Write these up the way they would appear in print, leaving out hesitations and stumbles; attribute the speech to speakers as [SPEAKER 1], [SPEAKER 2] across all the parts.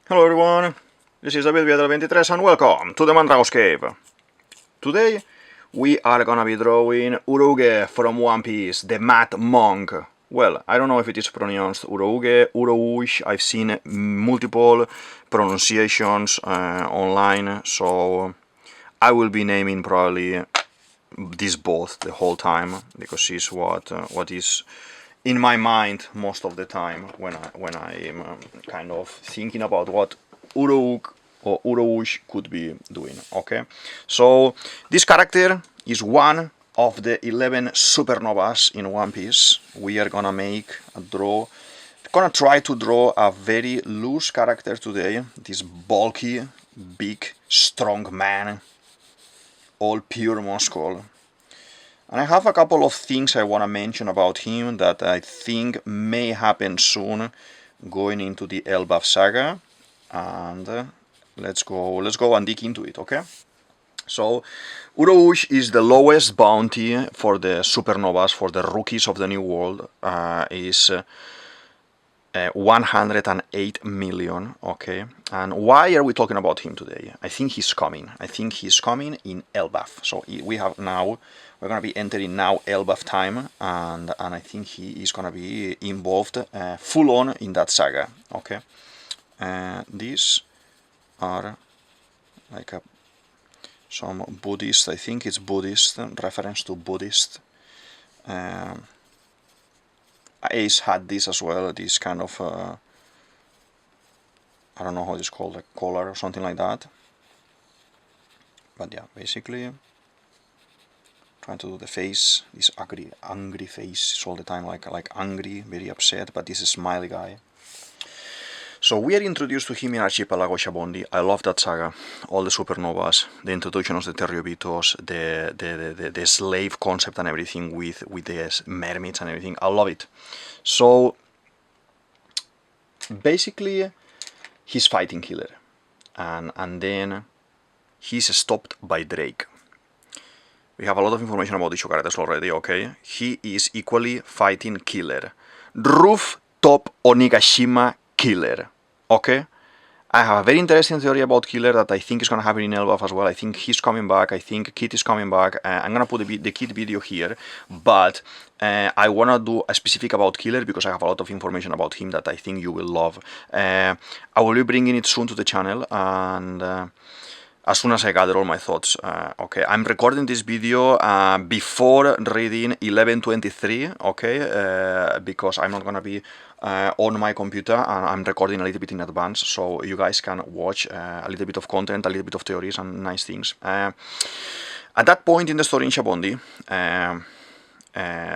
[SPEAKER 1] Hello everyone, this is DavidViadel23 and welcome to the Mandrago's Cave. Today we are gonna be drawing Urouge from One Piece, the Mad Monk. Well, I don't know if it is pronounced Urouge, Urouge. I've seen multiple pronunciations online, so I will be naming probably this both the whole time because it's what is in my mind most of the time when I'm kind of thinking about what Urouge or Urouge could be doing. Okay, so this character is one of the 11 supernovas in One Piece. We are gonna try to draw a very loose character today. This bulky, big, strong man, all pure muscle. And I have a couple of things I want to mention about him that I think may happen soon going into the Elbaf saga. And let's go and dig into it, okay? So, Urouge is the lowest bounty for the supernovas, for the rookies of the New World, is 108 million, okay? And why are we talking about him today? I think he's coming. I think he's coming in Elbaf. So we're gonna be entering now Elbaf time, and I think he is gonna be involved full on in that saga, okay? These are like some Buddhist, I think it's Buddhist, reference to Buddhist. Ace had this as well, this kind of, I don't know how it's called, like collar or something like that. But yeah, basically, trying to do the face, this angry face, it's all the time like angry, very upset, but this is a smiley guy. So we are introduced to him in Archipelago Shabondi. I love that saga, all the supernovas, the introduction of the Terriobitos, the slave concept and everything with the mermaids and everything. I love it. So basically, he's fighting Killer, and then he's stopped by Drake. We have a lot of information about these characters already, okay? He is equally fighting Killer. Rooftop Onigashima Killer, okay? I have a very interesting theory about Killer that I think is going to happen in Elbaf as well. I think he's coming back. I think Kid is coming back. I'm going to put the Kid video here, but I want to do a specific about Killer because I have a lot of information about him that I think you will love. I will be bringing it soon to the channel, and as soon as I gather all my thoughts. Okay, I'm recording this video before reading 1123, okay, because I'm not gonna be on my computer, and I'm recording a little bit in advance, so you guys can watch a little bit of content, a little bit of theories and nice things. At that point in the story in Shabondi,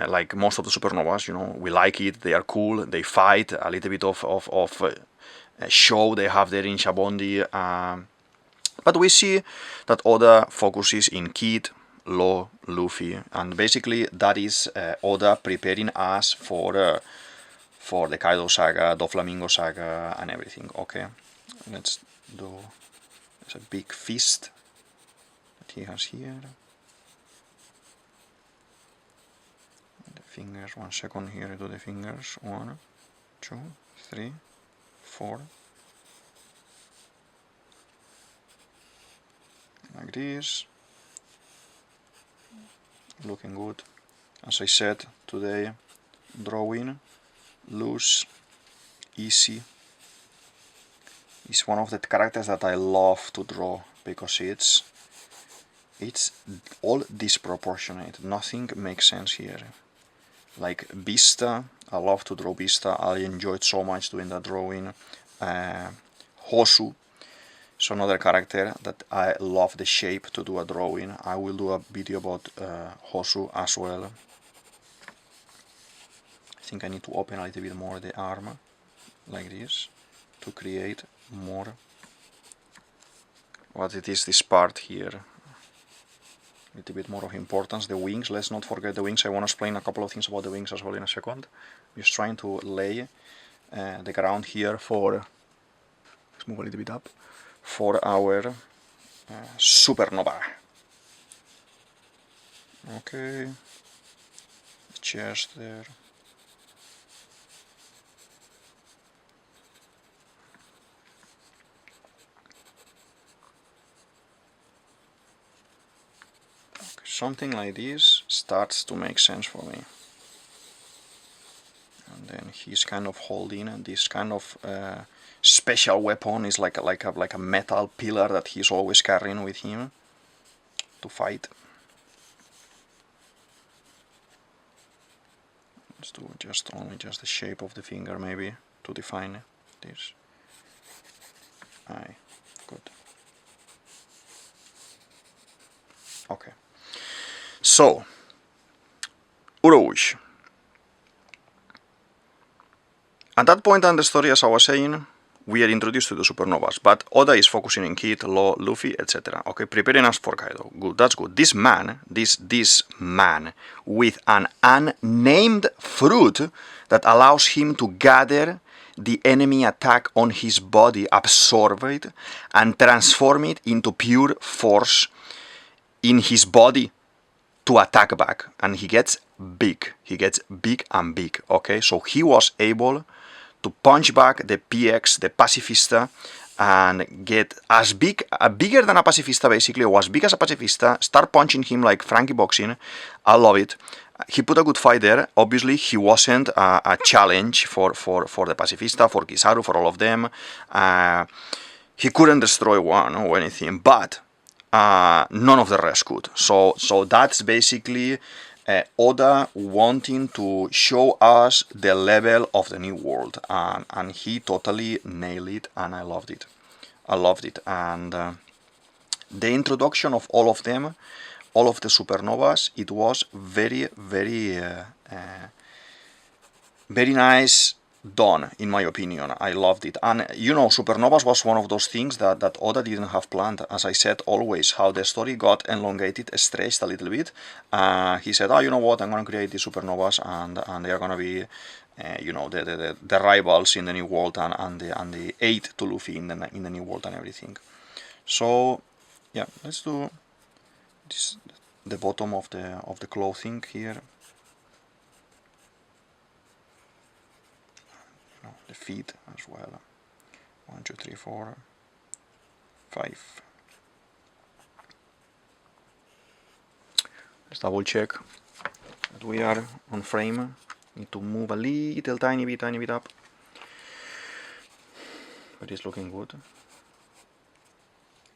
[SPEAKER 1] like most of the supernovas, you know, we like it, they are cool, they fight, a little bit of show they have there in Shabondi. But we see that Oda focuses in Kid, Law, Luffy, and basically that is Oda preparing us for the Kaido saga, Doflamingo saga, and everything. Okay, let's do. There's a big fist that he has here. The fingers. 1 second here. Do the fingers. 1, 2, 3, 4. Like this, looking good. As I said today, drawing loose, easy. It's one of the characters that I love to draw because it's all disproportionate. Nothing makes sense here. Like Vista, I love to draw Vista. I enjoyed so much doing that drawing. Hosu. So another character that I love the shape to do a drawing. I will do a video about Hosu as well. I think I need to open a little bit more the arm, like this, to create more what it is, this part here. A little bit more of importance, the wings. Let's not forget the wings. I want to explain a couple of things about the wings as well in a second. Just trying to lay the ground here for, let's move a little bit up, for our supernova. Okay, chest there. something like this starts to make sense for me. And then he's kind of holding this kind of special weapon. Is like a metal pillar that he's always carrying with him to fight. Let's do only just the shape of the finger, maybe, to define this. Aye, good. Okay. So, Urouge. At that point in the story, as I was saying, we are introduced to the supernovas, but Oda is focusing on Kid, Law, Luffy, etc. Okay, preparing us for Kaido. Good, that's good. This man with an unnamed fruit that allows him to gather the enemy attack on his body, absorb it, and transform it into pure force in his body to attack back. And he gets big. He gets big and big, okay? So he was able to punch back the PX, the Pacifista, and get as big, bigger than a Pacifista basically, or as big as a Pacifista, start punching him like Frankie boxing. I love it. He put a good fight there. Obviously, he wasn't a challenge for the Pacifista, for Kizaru, for all of them. He couldn't destroy one or anything, but none of the rest could. So that's basically Oda wanting to show us the level of the new world, and he totally nailed it, and I loved it. And the introduction of all of them, all of the supernovas, it was very nice done, in my opinion. I loved it. And you know, supernovas was one of those things that Oda didn't have planned. As I said always, how the story got elongated, stretched a little bit. He said, oh, you know what, I'm going to create these supernovas, and they are going to be you know, the rivals in the new world, and the aid to Luffy in the new world and everything. So yeah, let's do this, the bottom of the clothing here. The feet as well. 1, 2, 3, 4, 5. Let's double check that we are on frame. Need to move a little tiny bit up, but it's looking good.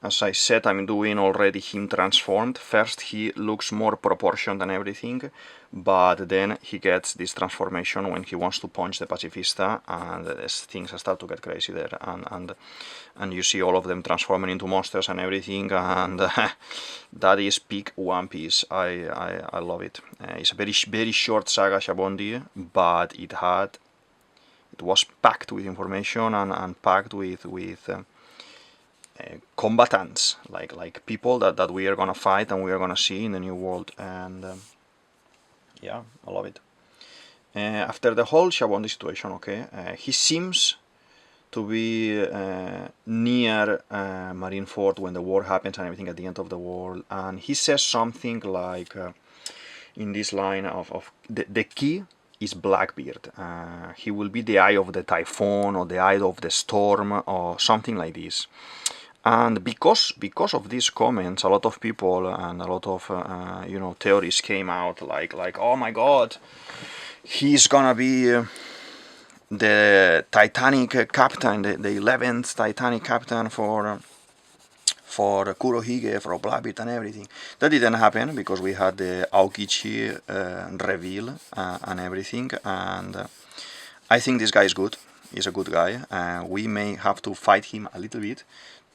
[SPEAKER 1] As I said, I'm doing already him transformed. First he looks more proportioned and everything, but then he gets this transformation when he wants to punch the Pacifista, and things start to get crazy there, and you see all of them transforming into monsters and everything, and that is peak One Piece. I love it. It's a very short saga, Shabondi, but it was packed with information and packed with combatants, like people that we are gonna fight and we are gonna see in the new world, and yeah, I love it. After the whole Shabondi situation, okay, he seems to be near Marineford when the war happens and everything at the end of the world, and he says something like in this line of the key is Blackbeard. He will be the eye of the typhoon, or the eye of the storm, or something like this. And because of these comments, a lot of people and a lot of you know, theories came out, like oh my god, he's gonna be the Titanic captain, the 11th Titanic captain for Kurohige, for Blackbeard and everything. That didn't happen because we had the Aokichi reveal and everything, and I think this guy is good. He's a good guy. We may have to fight him a little bit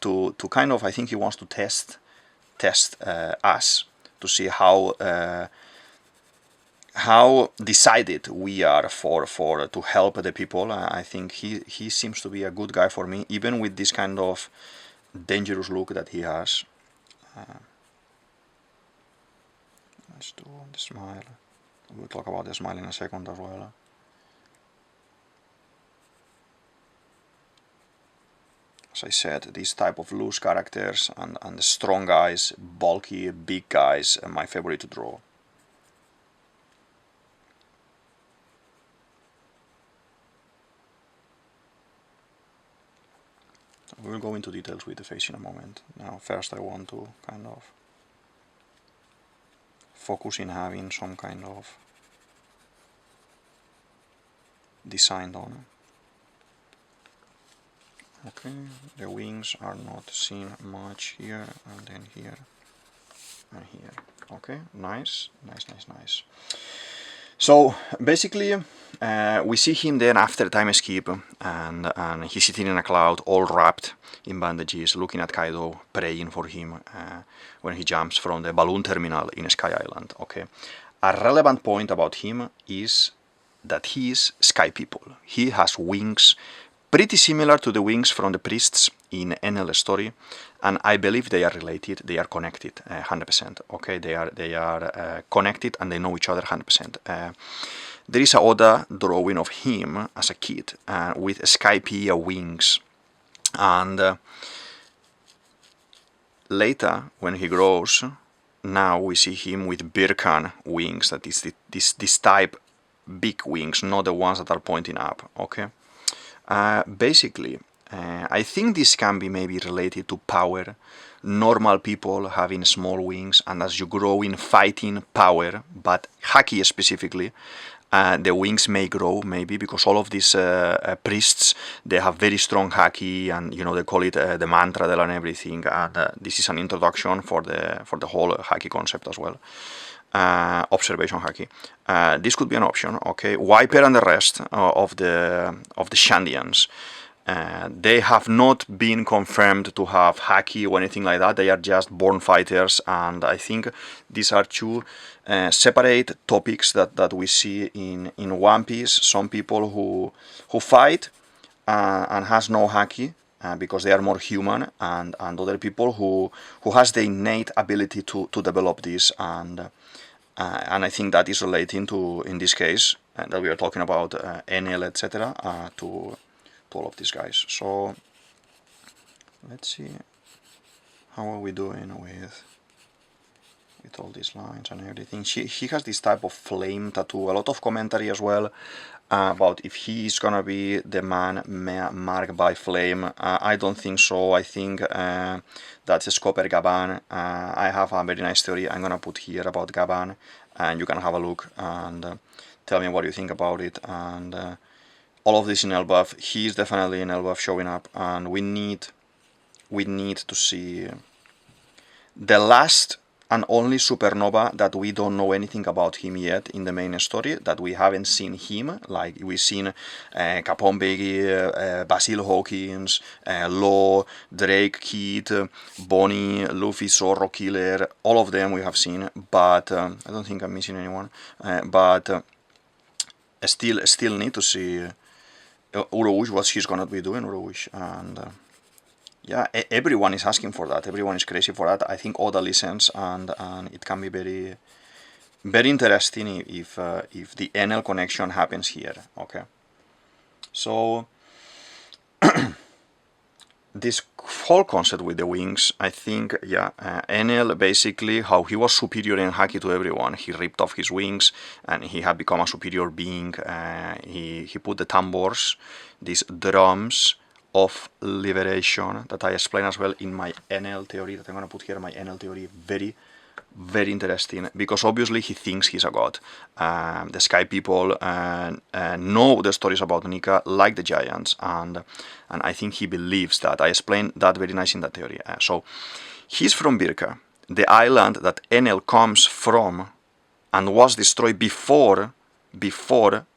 [SPEAKER 1] to kind of, I think he wants to test us to see how decided we are for to help the people. I think he seems to be a good guy for me, even with this kind of dangerous look that he has. Let's do the smile. We'll talk about the smile in a second as well. As I said, these type of loose characters and the strong guys, bulky, big guys, are my favorite to draw. We'll go into details with the face in a moment. Now first I want to kind of focus in having some kind of design on. Okay, the wings are not seen much here, and then here and here. Okay, nice. So basically we see him then after time skip, and he's sitting in a cloud all wrapped in bandages, looking at Kaido, praying for him when he jumps from the balloon terminal in Sky Island. Okay, a relevant point about him is that he is Sky People. He has wings pretty similar to the wings from the priests in Enel's story, and I believe they are related, they are connected 100%. Okay, they are connected and they know each other 100%. There is a Oda drawing of him as a kid with Skypiea wings, and later when he grows, now we see him with Birkan wings, that is this type big wings, not the ones that are pointing up. Okay. Basically, I think this can be maybe related to power, normal people having small wings, and as you grow in fighting power, but haki specifically, the wings may grow maybe because all of these priests, they have very strong haki, and you know they call it the mantra del and everything, and this is an introduction for the whole haki concept as well. Observation haki. This could be an option. Okay, Wiper and the rest of the Shandians, they have not been confirmed to have haki or anything like that. They are just born fighters, and I think these are two separate topics that we see in One Piece. Some people who fight and has no haki, because they are more human, and other people who has the innate ability to develop this, and I think that is relating to, in this case, that we are talking about Enel, etc., to all of these guys. So let's see how are we doing with all these lines and everything. He has this type of flame tattoo, a lot of commentary as well about if he is gonna be the man marked by flame. I don't think so. I think that's a Scopper Gaban. I have a very nice theory I'm gonna put here about Gaban, and you can have a look and tell me what you think about it. And all of this in Elbaf. He is definitely in Elbaf showing up, and we need to see the last and only Supernova that we don't know anything about him yet in the main story, that we haven't seen him, like we've seen Capone Biggie, Basil Hawkins, Law, Drake, Kid, Bonnie, Luffy, Zorro, Killer, all of them we have seen, but I don't think I'm missing anyone, but still need to see Urouge, what he's gonna be doing, Urouge, and yeah, everyone is asking for that. Everyone is crazy for that. I think Oda listens, and it can be very, very interesting if the Enel connection happens here. Okay, so this whole concept with the wings, I think, yeah, Enel basically, how he was superior in haki to everyone. He ripped off his wings, and he had become a superior being. He put the tambors, these drums of liberation that I explain as well in my Enel theory, that I'm going to put here, my Enel theory. Very, very interesting, because obviously he thinks he's a god. The Sky People know the stories about Nika like the giants, and I think he believes that. I explained that very nice in that theory. So he's from Birka, the island that Enel comes from and was destroyed before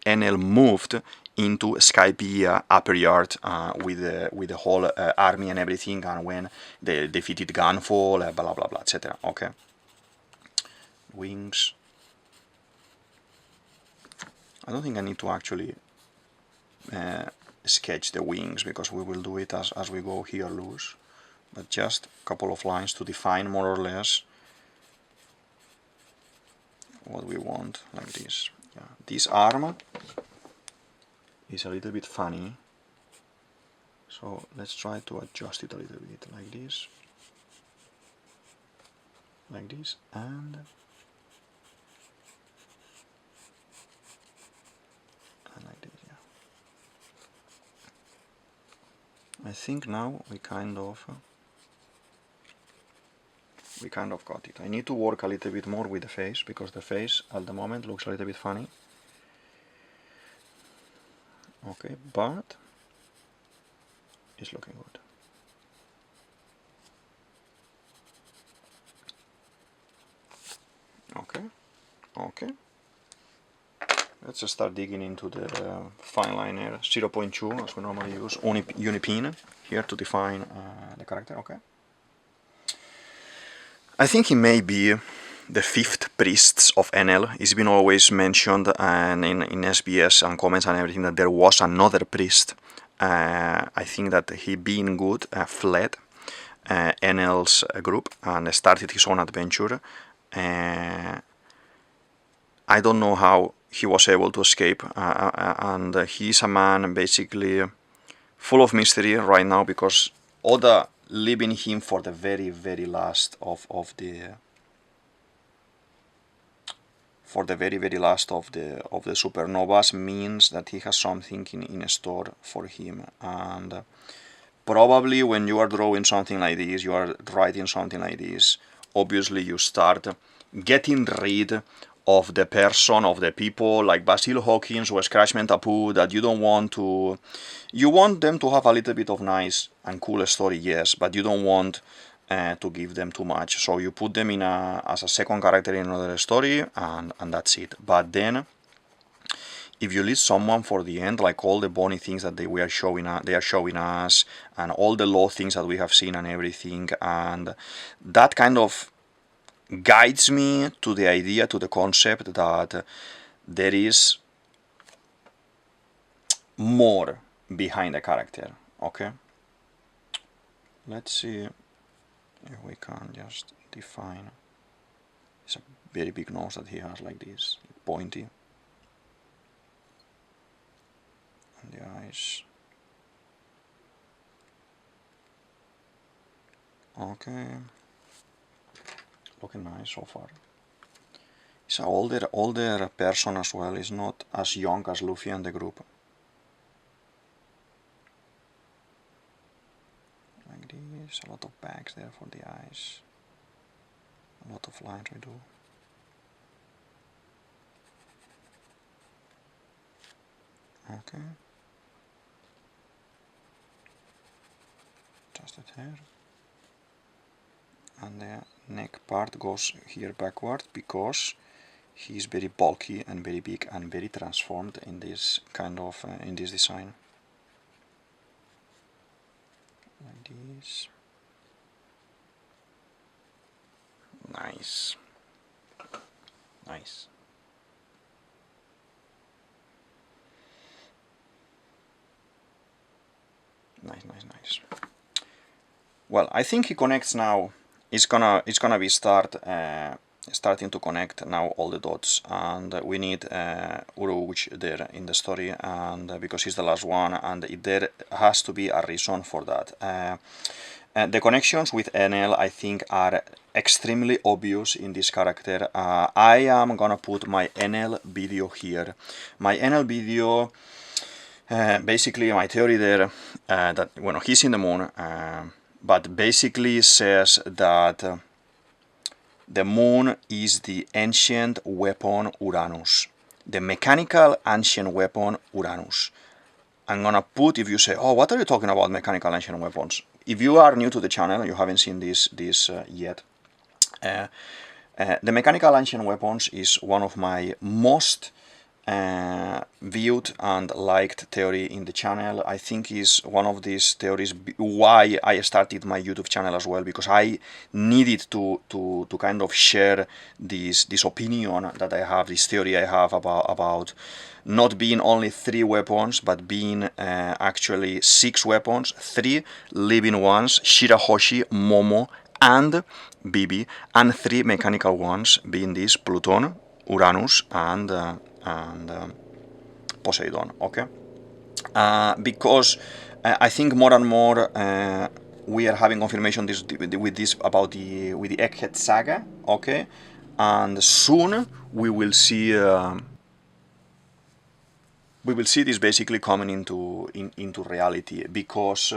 [SPEAKER 1] Enel moved into Skypiea upper yard with the whole army and everything, and when they defeated Gunfall, blah blah blah, etc. Okay. Wings. I don't think I need to actually sketch the wings, because we will do it as we go here loose, but just a couple of lines to define more or less what we want, like this. Yeah. This arm is a little bit funny, so let's try to adjust it a little bit, like this, and like this. Yeah, I think now we kind of we kind of got it. I need to work a little bit more with the face, because the face at the moment looks a little bit funny. Okay, but it's looking good. Okay, okay. Let's just start digging into the fine liner 0.2, as we normally use, unipin here to define the character. Okay. I think he may be the fifth priests of Enel. It's been always mentioned and in SBS and comments and everything that there was another priest. I think that he, being good, fled Enel's group and started his own adventure. I don't know how he was able to escape, and he's a man basically full of mystery right now, because Oda leaving him for the very, very last of the supernovas means that he has something in store for him. And probably when you are drawing something like this, you are writing something like this, obviously you start getting rid of the person, of the people like Basil Hawkins or Scratchman Tapu that you don't want to. You want them to have a little bit of nice and cool story, yes, but you don't want to give them too much. So you put them in as a second character in another story, and that's it. But then, if you leave someone for the end, like all the Bonnie things that they are showing us, and all the law things that we have seen and everything, and that kind of guides me to the idea, to the concept that there is more behind the character. Okay, let's see if we can just define. It's a very big nose that he has, like this, pointy, and the eyes. Okay, looking nice so far. He's an older person as well. He's not as young as Luffy and the group. Like this, a lot of bags there for the eyes. A lot of lines we do. Okay. Just that hair. And the neck part goes here backward because he's very bulky and very big and very transformed in this kind of in this design. Like this. Nice. Nice. Nice. Well, I think he connects now. It's gonna be starting to connect now all the dots, and we need Urouge there in the story, and because he's the last one, and there has to be a reason for that. The connections with Enel, I think, are extremely obvious in this character. I am gonna put my Enel video here. My Enel video, basically my theory there, that when he's in the moon, but basically says that the moon is the ancient weapon Uranus, the mechanical ancient weapon Uranus. I'm gonna put, if you say, oh, what are you talking about, mechanical ancient weapons? If you are new to the channel, you haven't seen this yet, the mechanical ancient weapons is one of my most viewed and liked theory in the channel. I think is one of these theories why I started my YouTube channel as well, because I needed to kind of share this opinion that I have, this theory I have about not being only 3 weapons, but being actually 6 weapons, 3 living ones, Shirahoshi, Momo, and Bibi, and 3 mechanical ones, being this Pluton, Uranus, and Poseidon. Okay, because I think more and more we are having confirmation with this about the Egghead saga. Okay, and soon we will see this basically coming into reality, because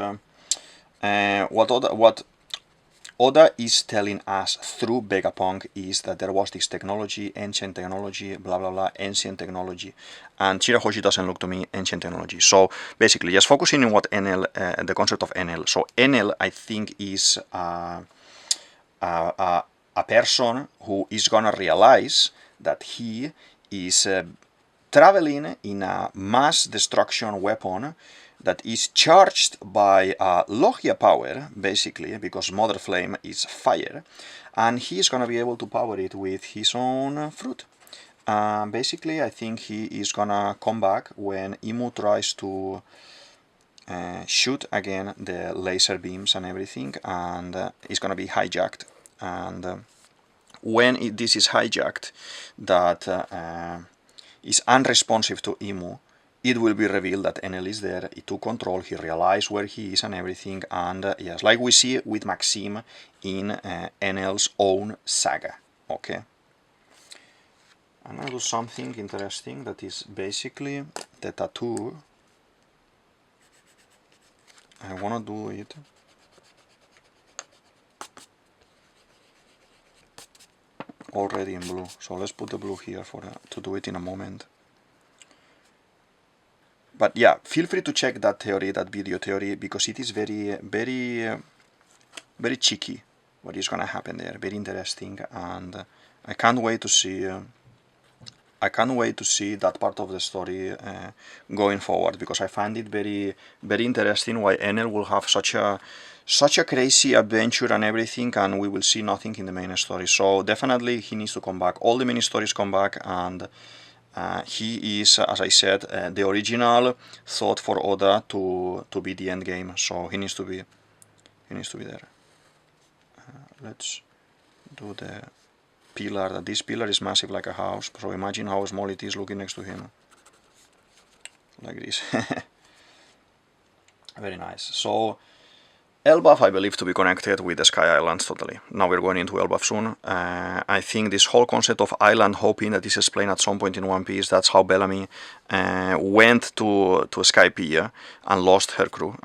[SPEAKER 1] what Oda is telling us through Vegapunk is that there was this technology, ancient technology, blah blah blah, ancient technology, and Shirahoshi doesn't look to me ancient technology. So basically, just focusing on what Enel, the concept of Enel. So Enel, I think, is a person who is gonna realize that he is traveling in a mass destruction weapon that is charged by Logia power, basically, because Mother Flame is fire, and he's gonna be able to power it with his own fruit. Basically, I think he is gonna come back when Imu tries to shoot again the laser beams and everything, and it's gonna be hijacked. And when this is hijacked, that is unresponsive to Imu, it will be revealed that Enel is there, he took control, he realized where he is and everything, and yes, like we see with Maxime in Enel's own saga, okay? I'm gonna do something interesting that is basically the tattoo. I wanna do it already in blue, so let's put the blue here for to do it in a moment. But yeah, feel free to check that theory, that video theory, because it is very, very, very cheeky what is gonna happen there, very interesting, and I can't wait to see. I can't wait to see that part of the story going forward, because I find it very, very interesting why Enel will have such a crazy adventure and everything, and we will see nothing in the main story. So definitely he needs to come back. All the mini stories come back, and he is, as I said, the original thought for Oda to be the end game. So he needs to be there. Let's do the pillar. This pillar is massive like a house, so imagine how small it is looking next to him, like this. Very nice. So Elbaf, I believe, to be connected with the Sky Islands totally. Now we're going into Elbaf soon. I think this whole concept of island hopping that is explained at some point in One Piece, that's how Bellamy went to Skypiea and lost her crew.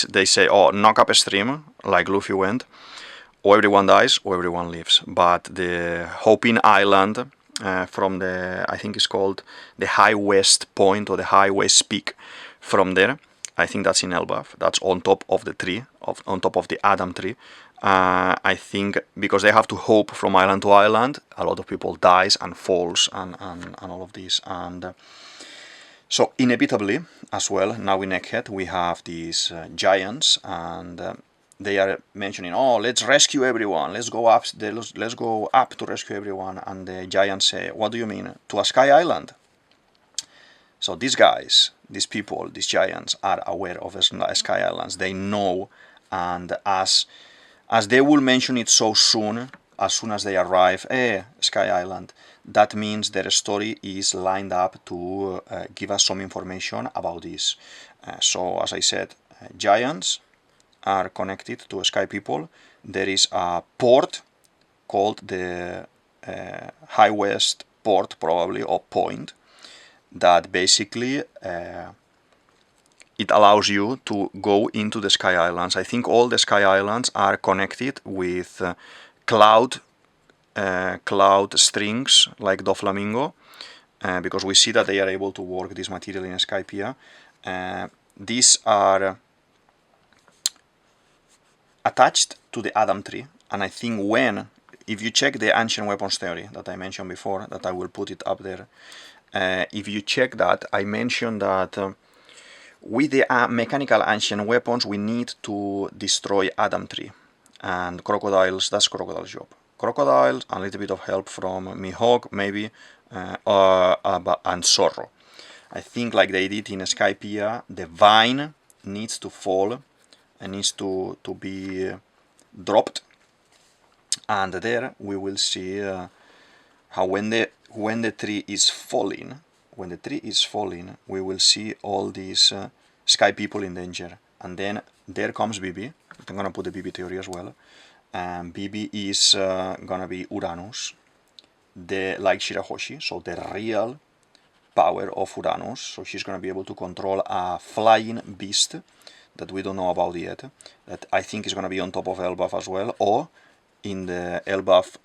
[SPEAKER 1] They say, oh, knock up a stream, like Luffy went, or everyone dies, or everyone lives. But the Hopping Island from the, I think it's called the High West Point, or the High West Peak, from there, I think that's in Elbaf. That's on top of the tree, on top of the Adam tree. I think because they have to hop from island to island, a lot of people dies and falls and all of this. And so inevitably, as well, now in Egghead, we have these giants, and they are mentioning, oh, let's rescue everyone, let's go up to rescue everyone. And the giants say, what do you mean, to a Sky Island? So these guys, these people, these giants are aware of Sky Islands. They know, and as they will mention it so soon, as soon as they arrive, Sky Island, that means their story is lined up to give us some information about this. So as I said, giants are connected to Sky people. There is a port called the High West Port, probably, or point, that basically it allows you to go into the Sky Islands. I think all the Sky Islands are connected with cloud strings like Doflamingo, because we see that they are able to work this material in Skypiea. These are attached to the Adam tree, and I think if you check the ancient weapons theory that I mentioned before, that I will put it up there, if you check that, I mentioned that with the mechanical ancient weapons, we need to destroy Adam tree. And crocodiles, that's Crocodile's job. Crocodiles, and a little bit of help from Mihawk, maybe, and Zorro. I think like they did in Skypiea, the vine needs to fall and needs to be dropped. And there we will see how when the tree is falling, we will see all these Sky people in danger. And then there comes Bibi. I'm gonna put the Bibi theory as well. Bibi is gonna be Uranus, like Shirahoshi, so the real power of Uranus. So she's gonna be able to control a flying beast that we don't know about yet, that I think is going to be on top of Elbaf as well, or in the Elbaf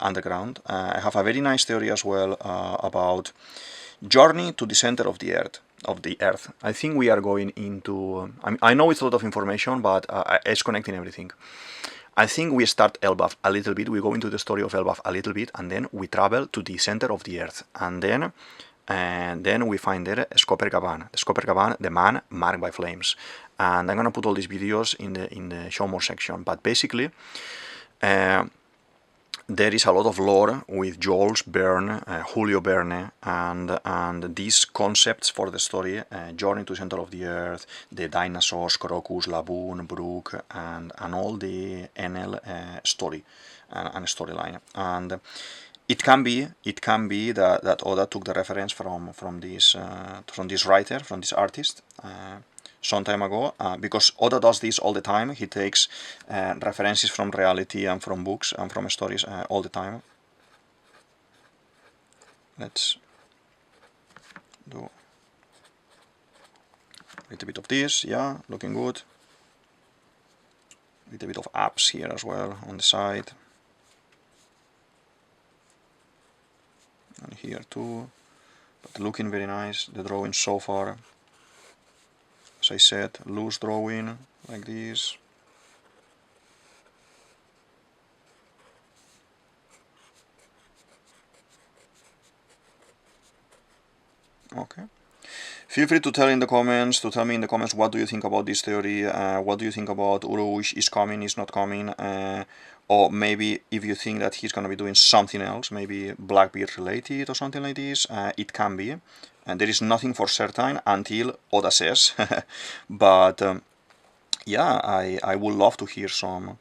[SPEAKER 1] underground. I have a very nice theory as well about journey to the center of the Earth. I think we are going into. I know it's a lot of information, but it's connecting everything. I think we start Elbaf a little bit. We go into the story of Elbaf a little bit, and then we travel to the center of the Earth, and then we find there Skopper, the man marked by flames. And I'm gonna put all these videos in the show more section. But basically, there is a lot of lore with Jules Verne, Julio Verne, and these concepts for the story: journey to center of the Earth, the dinosaurs, Crocus, Laboon, Brook, and all the Enel story and storyline. And it can be that Oda took the reference from this writer, from this artist, some time ago, because Oda does this all the time. He takes references from reality and from books and from stories all the time. Let's do a little bit of this, yeah, looking good. A little bit of apps here as well on the side. And here too, but looking very nice, the drawing so far. As I said, loose drawing, like this. Okay. Feel free to tell me in the comments what do you think about this theory, what do you think about Urouge, is coming, is not coming, or maybe if you think that he's going to be doing something else, maybe Blackbeard related or something like this, it can be. And there is nothing for certain until Oda says, but yeah, I would love to hear some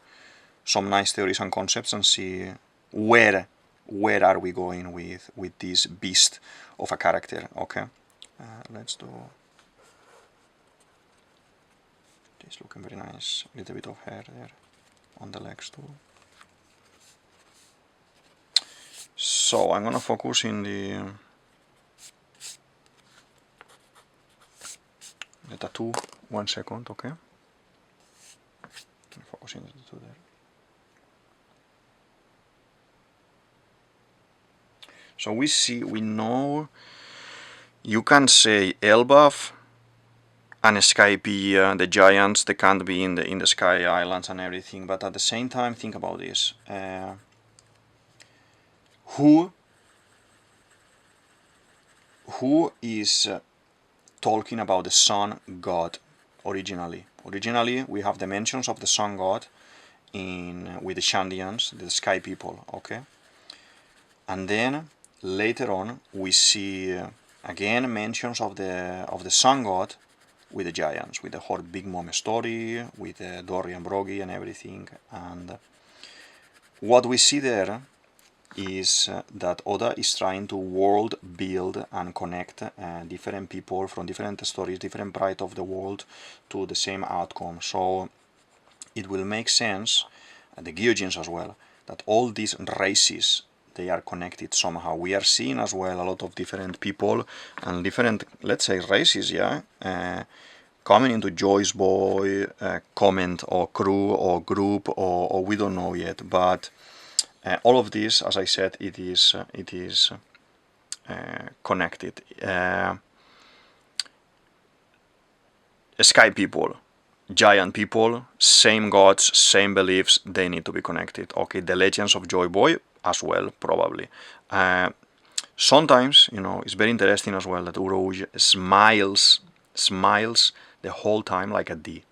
[SPEAKER 1] nice theories and concepts and see where are we going with this beast of a character. Okay, let's do this. Looking very nice. A little bit of hair there on the legs too. So I'm gonna focus in the tattoo. 1 second, okay? Focus in the tattoo there. So we know, you can say Elbaf and Skypiea, the giants, they can't be in the Sky Islands and everything, but at the same time, think about this. Who is talking about the sun god originally? Originally, we have the mentions of the sun god with the Shandians, the sky people, okay? And then later on, we see again mentions of the sun god with the giants, with the whole Big Mom story, with Dory and Broggy and everything. And what we see there is that Oda is trying to world build and connect different people from different stories, different parts of the world to the same outcome. So it will make sense, the Gyojins as well, that all these races, they are connected somehow. We are seeing as well a lot of different people and different, let's say, races, yeah, coming into Joy's Boy, comment, or crew, or group, or we don't know yet, but all of this, as I said, it is connected. Sky people, giant people, same gods, same beliefs, they need to be connected. Okay, the legends of Joy Boy as well, probably. Sometimes, you know, it's very interesting as well that Urouge smiles the whole time like a D.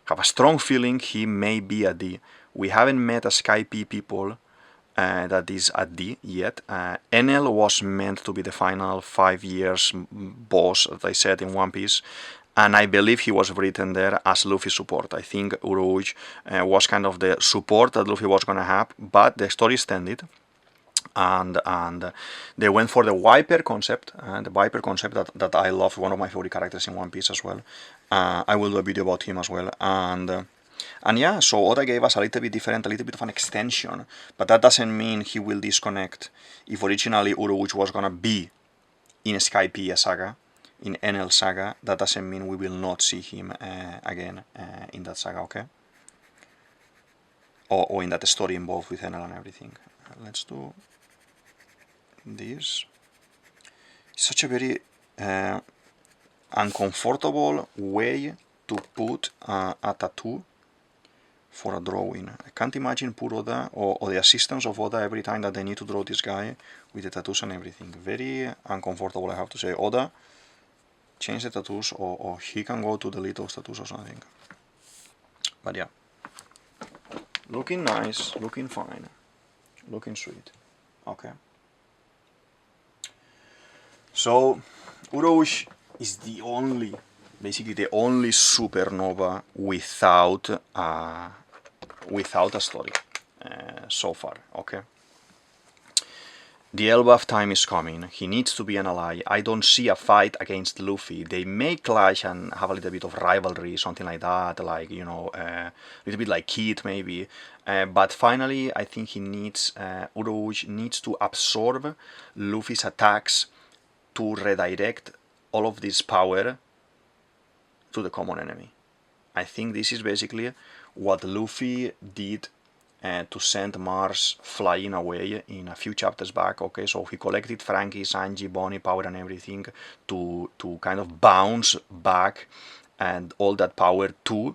[SPEAKER 1] Have a strong feeling he may be a D. We haven't met a Sky P people that is a D yet. Enel was meant to be the final 5 years boss, as I said, in One Piece, and I believe he was written there as Luffy's support. I think Urouge was kind of the support that Luffy was gonna have, but the story extended, and they went for the Viper concept, that I love, one of my favorite characters in One Piece as well. I will do a video about him as well, and yeah, so Oda gave us a little bit different, a little bit of an extension, but that doesn't mean he will disconnect. If originally Urouge was gonna be in Skypiea saga, in Enel saga, that doesn't mean we will not see him again in that saga, okay? Or in that story involved with Enel and everything. Let's do this. Such a very uncomfortable way to put a tattoo for a drawing. I can't imagine poor Oda or the assistants of Oda every time that they need to draw this guy with the tattoos and everything. Very uncomfortable, I have to say. Oda, change the tattoos, or he can go to delete those tattoos or something. But yeah, looking nice, looking fine, looking sweet. Okay. So Urouge is basically the only supernova without a story so far, okay? The Elbaf time is coming. He needs to be an ally. I don't see a fight against Luffy. They may clash and have a little bit of rivalry, something like that, like, you know, a little bit like Kid maybe. But finally, I think Urouge needs to absorb Luffy's attacks to redirect all of this power to the common enemy. I think this is basically what Luffy did to send Mars flying away in a few chapters back, okay? So he collected Frankie, Sanji, Bonnie, power and everything to kind of bounce back and all that power to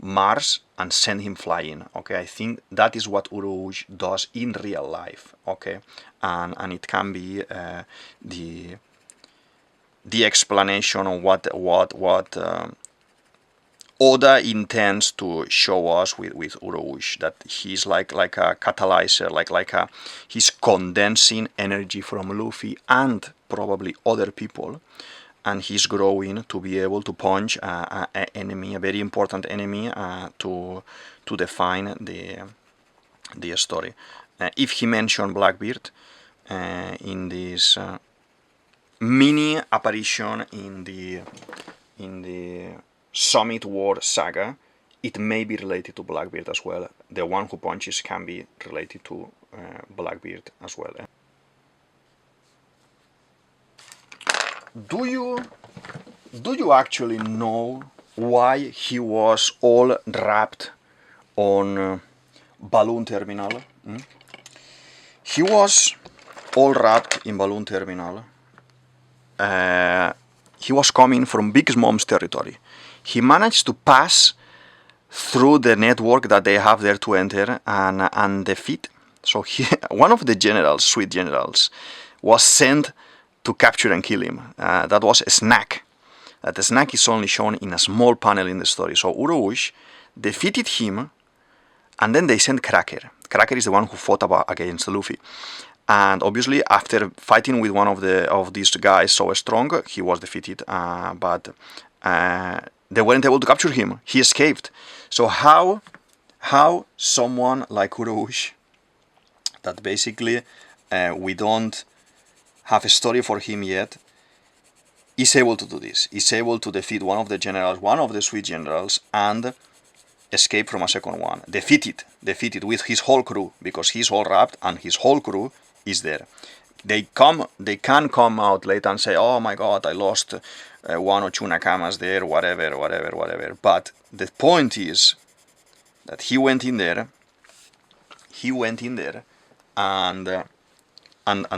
[SPEAKER 1] Mars and send him flying, okay? I think that is what Urouge does in real life, okay? And it can be the explanation of what Oda intends to show us with Urouge, that he's like a catalyzer, he's condensing energy from Luffy and probably other people, and he's growing to be able to punch a very important enemy to define the story. If he mentioned Blackbeard in this mini apparition in the Summit War saga, it may be related to Blackbeard as well. The one who punches can be related to Blackbeard as well. Do you actually know why he was all wrapped on Balloon Terminal? He was all wrapped in Balloon Terminal. He was coming from Big Mom's territory. He managed to pass through the network that they have there to enter and defeat. So one of the generals, sweet generals, was sent to capture and kill him. That was a snack. That snack is only shown in a small panel in the story. So Urouge defeated him, and then they sent Cracker. Cracker is the one who fought against Luffy. And obviously, after fighting with one of these guys so strong, he was defeated. But they weren't able to capture him. He escaped. So how someone like Urouge, that basically we don't have a story for him yet, is able to do this? Is able to defeat one of the generals, one of the sweet generals, and escape from a second one. Defeated with his whole crew, because he's all wrapped and his whole crew is there. They can come out later and say, oh my god, I lost one or two Nakamas there, whatever. But the point is that he went in there and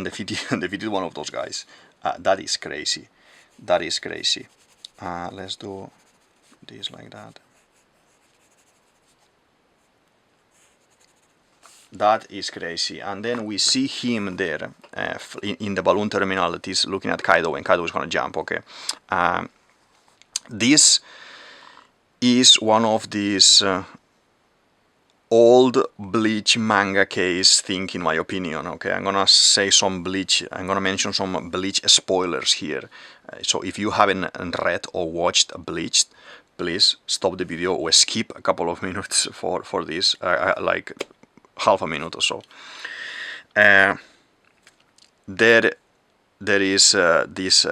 [SPEAKER 1] defeated one of those guys. That is crazy. Let's do this like that. That is crazy. And then we see him there in the balloon terminal that is looking at Kaido, and Kaido is going to jump, okay? This is one of these old Bleach manga case thing, in my opinion, okay? I'm going to mention some Bleach spoilers here. So if you haven't read or watched Bleach, please stop the video or skip a couple of minutes for this, like half a minute or so. There is these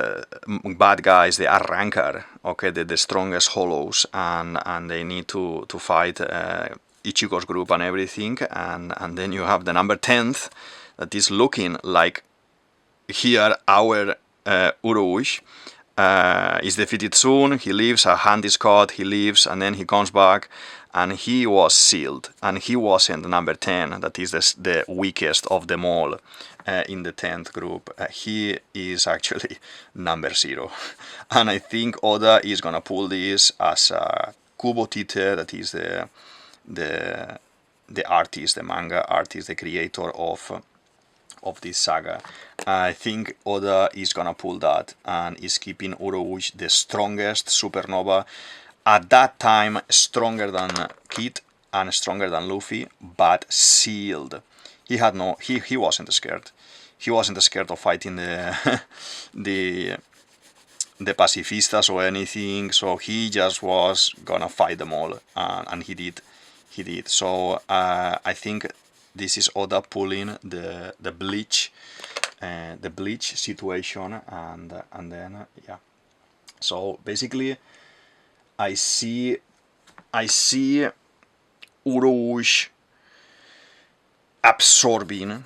[SPEAKER 1] bad guys, the Arrancar, okay, the strongest hollows, and they need to fight Ichigo's group and everything, and then you have the number 10th that is looking like here our Urouge, is defeated soon, he leaves, a hand is cut, he leaves, and then he comes back, and he was sealed, and he wasn't number 10, that is the weakest of them all in the 10th group. He is actually number 0. And I think Oda is gonna pull this as a Kubo Tite, that is the artist, the manga artist, the creator of this saga. I think Oda is gonna pull that and is keeping Urouge the strongest Supernova. At that time, stronger than Kid and stronger than Luffy, but sealed. He wasn't scared. He wasn't scared of fighting the the pacifistas or anything. So he just was gonna fight them all, and he did. So I think this is Oda pulling the bleach situation, and then yeah. So basically, I see Urouge absorbing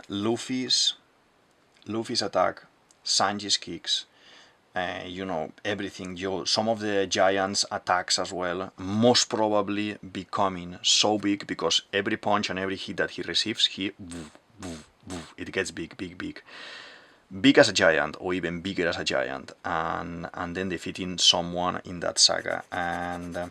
[SPEAKER 1] Luffy's attack, Sanji's kicks, you know, everything. Some of the giants' attacks as well, most probably becoming so big because every punch and every hit that he receives, it gets big as a giant, or even bigger as a giant, and then defeating someone in that saga. And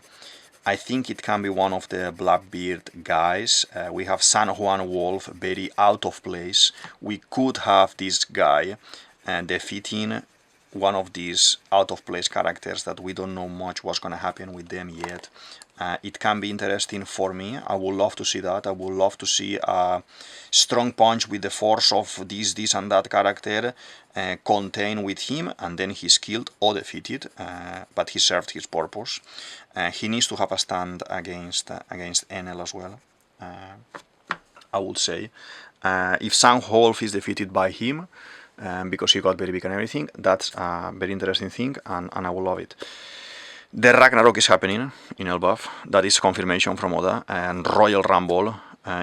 [SPEAKER 1] I think it can be one of the Blackbeard guys. We have San Juan Wolf, very out of place. We could have this guy defeating one of these out of place characters that we don't know much what's gonna happen with them yet. It can be interesting for me. I would love to see that. I would love to see a strong punch with the force of this and that character contained with him, and then he's killed or defeated, but he served his purpose. He needs to have a stand against Enel as well, I would say. If San Wolf is defeated by him, because he got very big and everything, that's a very interesting thing, and I will love it. The Ragnarok is happening in Elbaf. That is confirmation from Oda, and Royal Rumble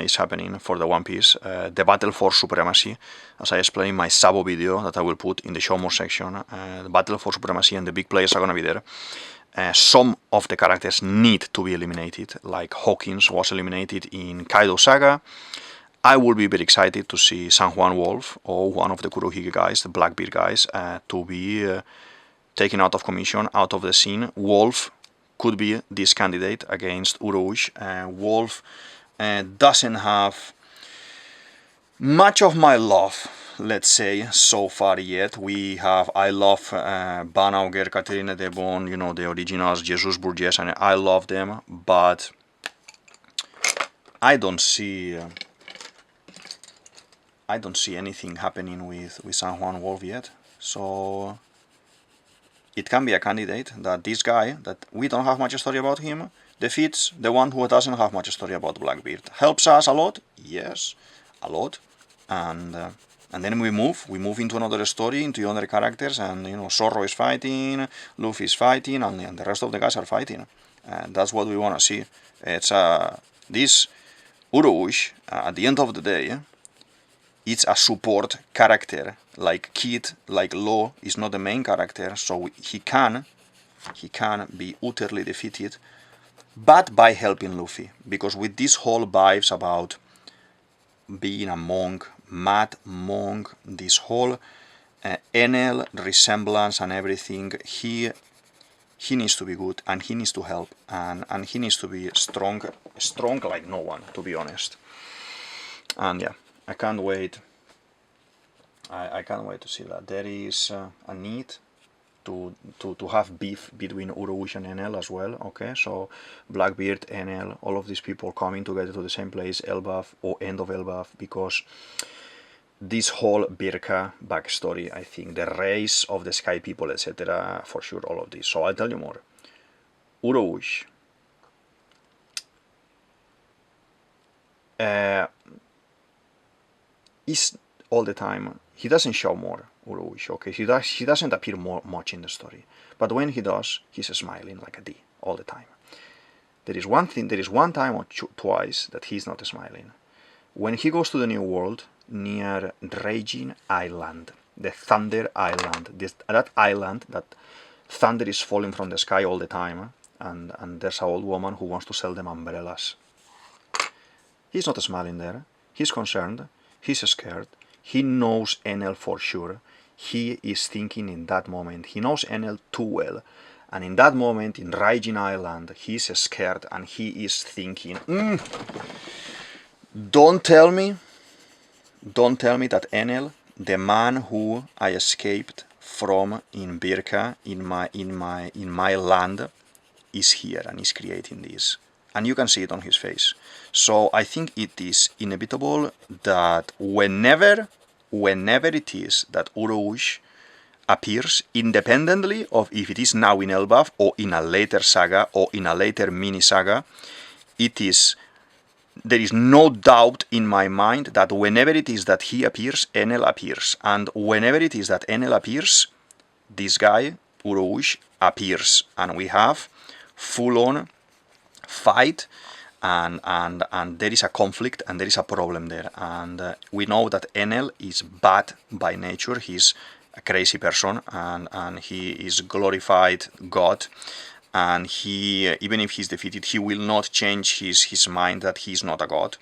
[SPEAKER 1] is happening for the One Piece. The battle for supremacy, as I explained in my Sabo video that I will put in the show more section. The battle for supremacy and the big players are gonna be there. Some of the characters need to be eliminated, like Hawkins was eliminated in Kaido Saga. I will be very excited to see San Juan Wolf or one of the Kurohige guys, the Blackbeard guys, to be taken out of commission, out of the scene. Wolf could be this candidate against Urouge. Wolf doesn't have much of my love, let's say, so far yet. We have, I love Van Auger, Katerina de Bon, you know, the originals, Jesus Burgess, and I love them, but I don't see anything happening with San Juan Wolf yet. So it can be a candidate that this guy, that we don't have much story about him, defeats the one who doesn't have much story about Blackbeard. Helps us a lot, yes, a lot, and then we move into another story, into other characters, and you know, Zorro is fighting, Luffy is fighting, and the rest of the guys are fighting, and that's what we want to see. It's this Urouge, at the end of the day, it's a support character. Like Kid, like Law is not the main character, so he can be utterly defeated, but by helping Luffy. Because with this whole vibes about being a monk, mad monk, this whole Enel resemblance and everything, he needs to be good, and he needs to help, and he needs to be strong like no one, to be honest. And yeah, I can't wait. I can't wait to see that. There is a need to have beef between Urouge and Enel as well. Okay, so Blackbeard, Enel, all of these people coming together to the same place, Elbaf or end of Elbaf, because this whole Birka backstory, I think, the race of the Sky People, etc., for sure, all of this. So I'll tell you more. Urouge is all the time. He doesn't show more, Urouge, okay? He doesn't appear much in the story. But when he does, he's smiling like a D all the time. There is one time or twice that he's not smiling. When he goes to the New World, near Raging Island. the Thunder Island. That island, that thunder is falling from the sky all the time, and there's an old woman who wants to sell them umbrellas. He's not smiling there. He's concerned. He's scared. He knows Enel for sure. He is thinking in that moment. He knows Enel too well. And in that moment, in Raging Island, he's scared and he is thinking, don't tell me that Enel, the man who I escaped from in Birka, in my land, is here and is creating this. And you can see it on his face. So I think it is inevitable that whenever it is that Urouge appears, independently of if it is now in Elbaf or in a later saga or in a later mini saga, there is no doubt in my mind that whenever it is that he appears, Enel appears. And whenever it is that Enel appears, this guy, Urouge, appears. And we have full-on fight, and there is a conflict and there is a problem there. And we know that Enel is bad by nature. He's a crazy person, and he is glorified God, and he, even if he's defeated, he will not change his mind that he's not a god.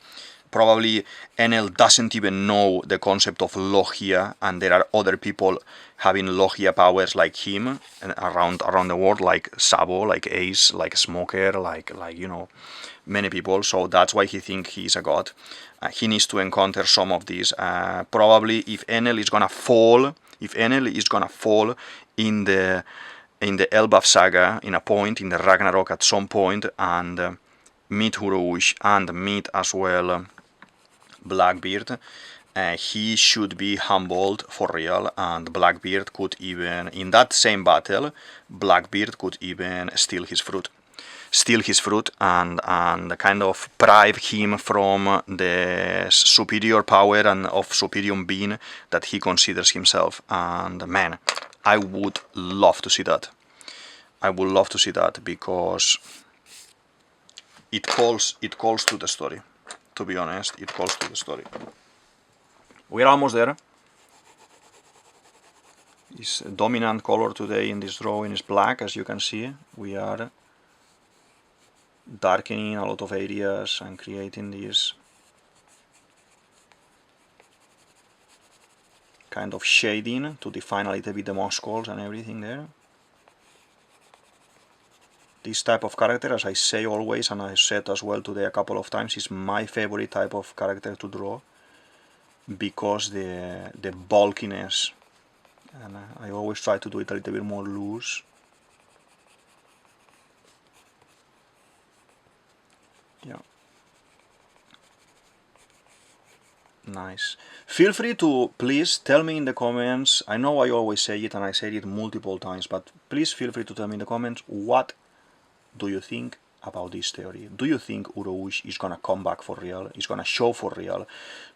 [SPEAKER 1] Probably Enel doesn't even know the concept of Logia, and there are other people having Logia powers like him around the world, like Sabo, like Ace, like Smoker, like you know, many people. So that's why he thinks he's a god. He needs to encounter some of these. Probably if Enel is gonna fall, in the Elbaf saga, in a point, in the Ragnarok at some point, and meet Urouge and meet as well Blackbeard, he should be humbled for real, and Blackbeard could even, in that same battle, Blackbeard could even steal his fruit and kind of bribe him from the superior power and of superior being that he considers himself. And man, I would love to see that. I would love to see that, because it calls to the story. To be honest, it calls to the story. We're almost there. His dominant color today in this drawing is black, as you can see. We are darkening a lot of areas and creating this kind of shading to define a little bit the muscles and everything there. This type of character, as I say always, and I said as well today a couple of times, is my favorite type of character to draw, because the bulkiness, and I always try to do it a little bit more loose. Yeah. Nice. Feel free to please tell me in the comments. I know I always say it and I said it multiple times, but please feel free to tell me in the comments, what do you think about this theory? Do you think Urouge is gonna come back for real? Is gonna show for real?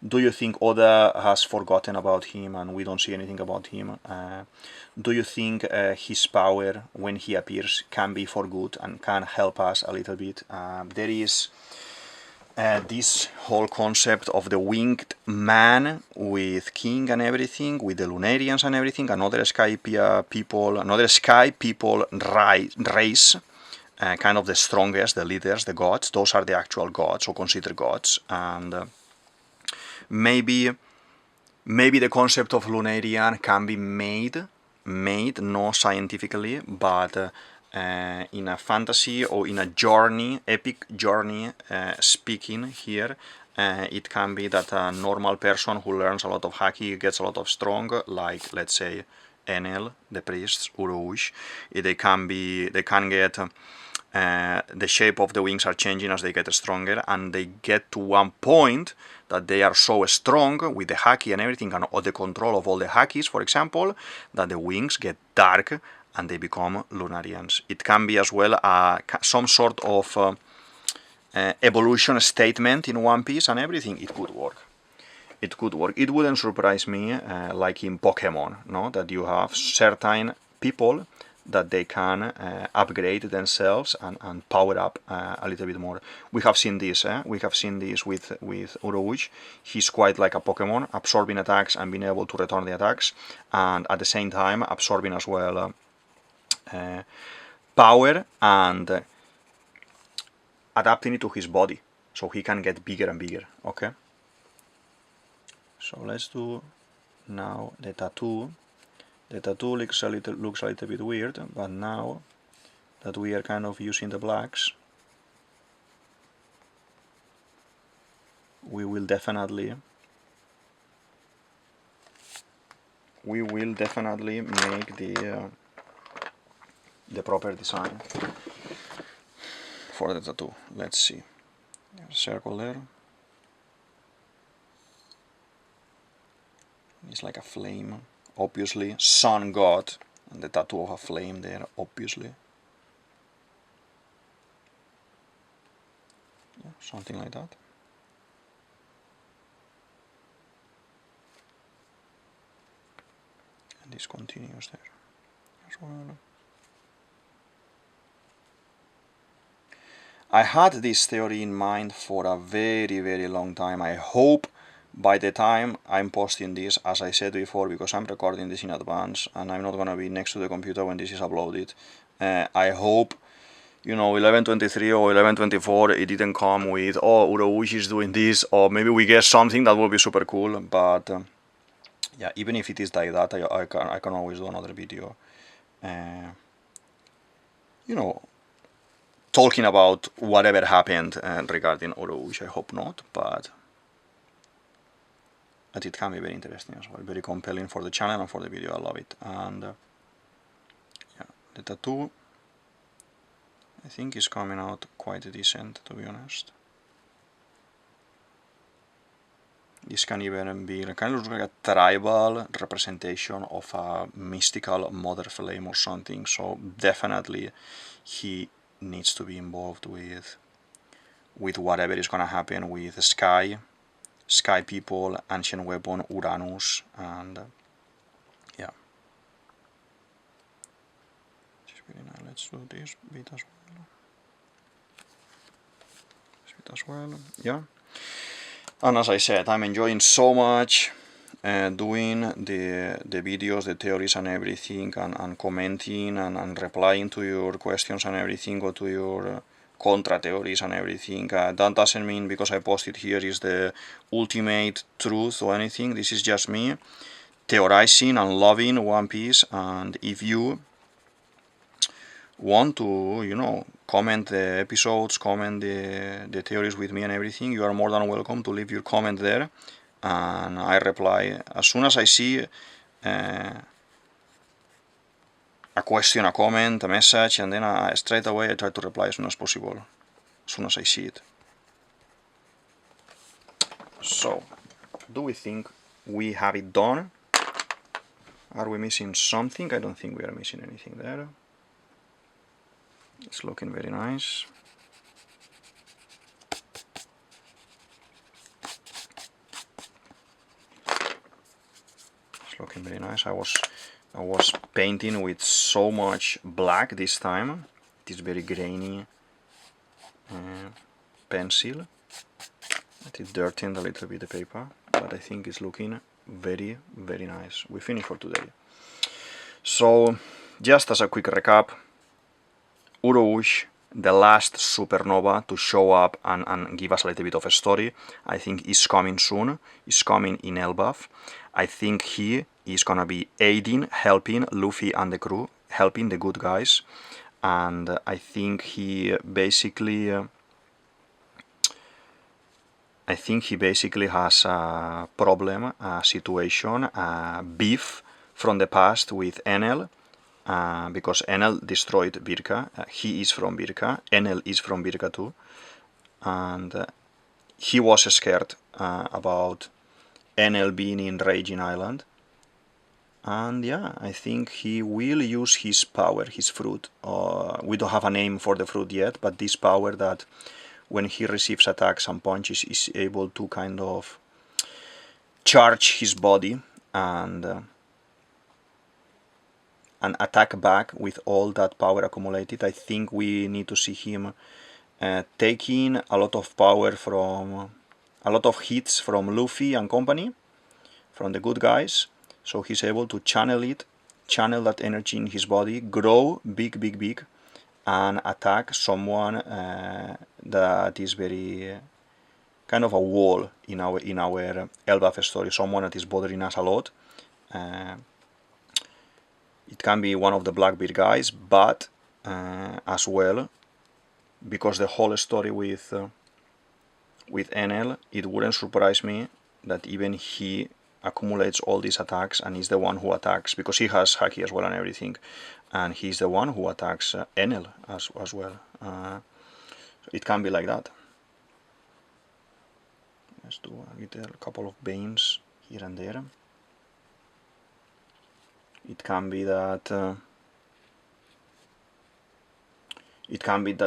[SPEAKER 1] Do you think Oda has forgotten about him and we don't see anything about him? Do you think his power, when he appears, can be for good and can help us a little bit? There is this whole concept of the winged man with king and everything, with the Lunarians and everything, another sky people race. Kind of the strongest, the leaders, the gods. Those are the actual gods, or considered gods. And maybe the concept of Lunarian can be made not scientifically, but in a fantasy or in a journey, epic journey, speaking here. It can be that a normal person who learns a lot of haki gets a lot of strong, like let's say Enel, the priests, Urouge. They can get the shape of the wings are changing as they get stronger, and they get to one point that they are so strong with the haki and everything, and all the control of all the hakis, for example, that the wings get dark and they become Lunarians. It can be as well some sort of evolution statement in One Piece and everything. It could work. It could work. It wouldn't surprise me, like in Pokemon, no? That you have certain people that they can upgrade themselves and power up a little bit more. We have seen this. We have seen this with Urouge. He's quite like a Pokemon, absorbing attacks and being able to return the attacks, and at the same time absorbing as well power and adapting it to his body, so he can get bigger and bigger. Okay. So let's do now the tattoo. The tattoo looks a little bit weird, but now that we are kind of using the blacks, we will definitely make the proper design for the tattoo. Let's see. There's a circle there. It's like a flame, obviously. Sun god, and the tattoo of a flame there, obviously. Yeah, something like that. And this continues there as well. I had this theory in mind for a very, very long time. I hope by the time I'm posting this, as I said before, because I'm recording this in advance and I'm not going to be next to the computer when this is uploaded, I hope, you know, 11.23 or 11.24, it didn't come with, oh, Urouge is doing this, or maybe we get something that will be super cool. But yeah, even if it is like that, I can always do another video, you know, talking about whatever happened regarding Urouge. I hope not, but it can be very interesting as well, very compelling for the channel and for the video. I love it. And yeah, the tattoo, I think, is coming out quite decent, to be honest. This can even be kind of like a tribal representation of a mystical mother flame or something. So definitely he needs to be involved with whatever is gonna happen with Sky people, Ancient Weapon, Uranus, and yeah. Let's do this bit as well. This bit as well, yeah. And as I said, I'm enjoying so much doing the videos, the theories and everything, and commenting and replying to your questions and everything, or to your contra theories and everything. That doesn't mean because I posted here is the ultimate truth or anything. This is just me theorizing and loving One Piece. And if you want to, you know, comment the episodes, comment the theories with me and everything, you are more than welcome to leave your comment there, and I reply as soon as I see a question, a comment, a message, and then straight away I try to reply as soon as possible, as soon as I see it. So, do we think we have it done? Are we missing something? I don't think we are missing anything there. It's looking very nice. It's looking very nice. I was painting with so much black this time. It is very grainy pencil. It is dirtying a little bit the paper, but I think it's looking very, very nice. We finished for today. So, just as a quick recap, Urouge, the last supernova to show up and give us a little bit of a story, I think is coming soon. Is coming in Elbaf. I think he is gonna be aiding, helping Luffy and the crew, helping the good guys, and I think he basically has a problem, a situation, a beef from the past with Enel, because Enel destroyed Birka. He is from Birka, Enel is from Birka too, and he was scared about Enel being in Raging Island. And yeah, I think he will use his power, his fruit. We don't have a name for the fruit yet, but this power that when he receives attacks and punches is able to kind of charge his body and and attack back with all that power accumulated. I think we need to see him taking a lot of power from, a lot of hits from Luffy and company, from the good guys, so he's able to channel it, channel that energy in his body, grow big, and attack someone that is very kind of a wall in our Elbaf story, someone that is bothering us a lot. It can be one of the Blackbeard guys, but as well, because the whole story with Enel, it wouldn't surprise me that even he accumulates all these attacks and is the one who attacks, because he has Haki as well and everything, and he's the one who attacks Enel as well. So it can be like that. Let's do a couple of veins here and there. It can be that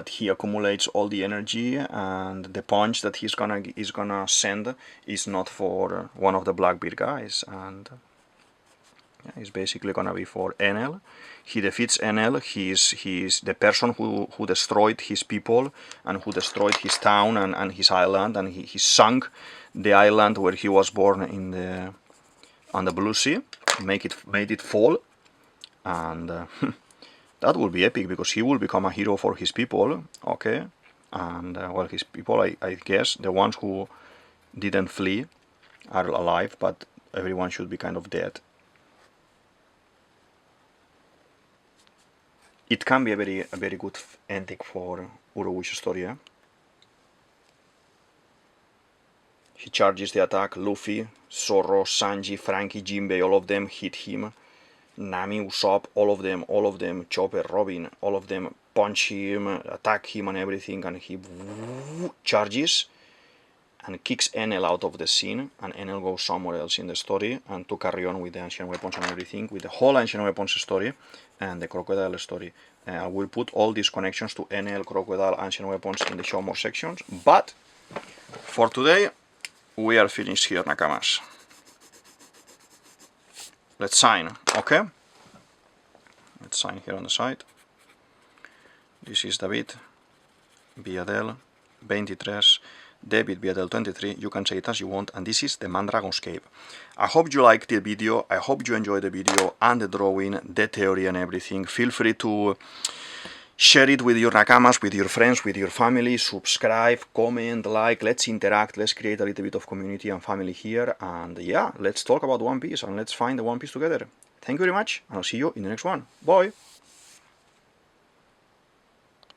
[SPEAKER 1] he accumulates all the energy, and the punch that he's gonna send is not for one of the Blackbeard guys, and yeah, it's basically gonna be for Enel. He defeats Enel. He's the person who destroyed his people and who destroyed his town and his island, and he sunk the island where he was born in on the Blue Sea, made it fall, and that will be epic, because he will become a hero for his people, okay? And well, his people, I guess, the ones who didn't flee are alive, but everyone should be kind of dead. It can be a very good ending for Urouge's story. He charges the attack. Luffy, Zoro, Sanji, Frankie, Jinbei, all of them hit him. Nami, Usopp, all of them, Chopper, Robin, all of them punch him, attack him and everything, and he charges and kicks Enel out of the scene, and Enel goes somewhere else in the story, and to carry on with the Ancient Weapons and everything, with the whole Ancient Weapons story and the Crocodile story. I will put all these connections to Enel, Crocodile, Ancient Weapons in the Show More sections, but for today we are finished here, Nakamas. Let's sign, okay? Let's sign here on the side. This is DavidViadel23, DavidViadel23, you can say it as you want, and this is the Mandragon's Cave. I hope you liked the video, I hope you enjoyed the video and the drawing, the theory and everything. Feel free to share it with your Nakamas, with your friends, with your family, subscribe, comment, like, let's interact, let's create a little bit of community and family here, and yeah, let's talk about One Piece and let's find the One Piece together. Thank you very much, and I'll see you in the next one. Bye!